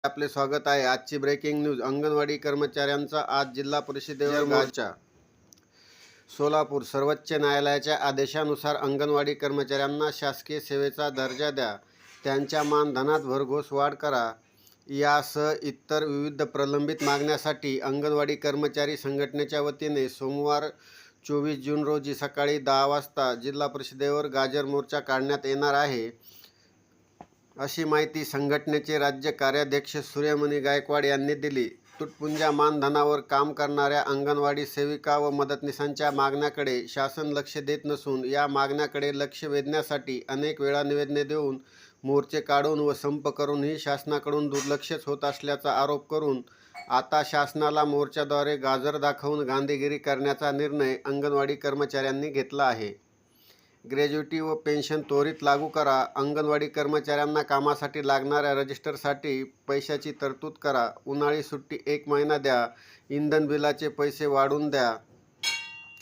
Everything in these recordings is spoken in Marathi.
आपले स्वागत आहे। आजची ब्रेकिंग न्यूज। अंगणवाडी कर्मचाऱ्यांचा आज जिल्हा परिषदेवर मोर्चा। सोलापूर सर्वोच्च न्यायालयाच्या आदेशानुसार अंगणवाडी कर्मचाऱ्यांना शासकीय सेवेचा दर्जा द्या, त्यांच्या मानधनात भरघोस वाढ करा यासह इतर विविध प्रलंबित मागण्यासाठी अंगणवाडी कर्मचारी संघटनेच्या वतीने सोमवार 24 जून रोजी सकाळी 10 वाजता जिल्हा परिषदेवर गाजर मोर्चा काढण्यात येणार आहे, अशी माहिती संघटनेचे राज्य कार्याध्यक्ष सूर्यमणी गायकवाड यांनी दिली। तुटपुंज्या मानधनावर काम करणाऱ्या अंगणवाडी सेविका व मदतनीसांच्या मागण्याकडे शासन लक्ष देत नसून या मागण्याकडे लक्ष वेधण्यासाठी अनेक वेळा निवेदने देऊन, मोर्चे काढून व संप करूनही शासनाकडून दुर्लक्षच होत असल्याचा आरोप करून आता शासनाला मोर्चाद्वारे गाजर दाखवून गांधीगिरी करण्याचा निर्णय अंगणवाडी कर्मचाऱ्यांनी घेतला आहे। ग्रॅज्युटी व पेन्शन त्वरित लागू करा, अंगणवाडी कर्मचाऱ्यांना कामासाठी लागणाऱ्या रजिस्टरसाठी पैशाची तरतूद करा, उन्हाळी सुट्टी 1 महिना द्या, इंधन बिलाचे पैसे वाढवून द्या,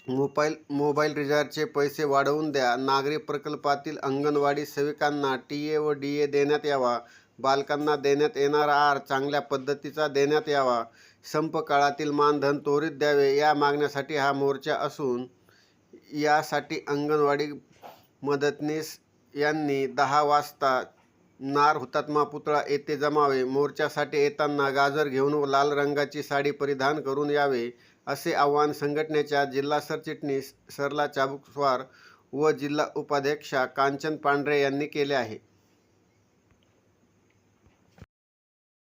मोबाईल रिचार्जचे पैसे वाढवून द्या, नागरी प्रकल्पातील अंगणवाडी सेविकांना टीए व डीए देण्यात यावा, बालकांना देण्यात येणारा आहार चांगल्या पद्धतीचा देण्यात यावा, संप काळातील मानधन त्वरित द्यावे या मागण्यासाठी हा मोर्चा असून यासाठी अंगणवाडी मदतनीस यांनी 10 वाजता नार हुतात्मा पुतळा येथे जमावे। मोर्चासाठी येताना गाजर घेऊन व लाल रंगाची साडी परिधान करून यावे, असे आवाहन संघटनेच्या जिल्हा सरचिटणीस सरला चाबुकस्वार व जिल्हा उपाध्यक्षा कांचन पांढरे यांनी केले आहे।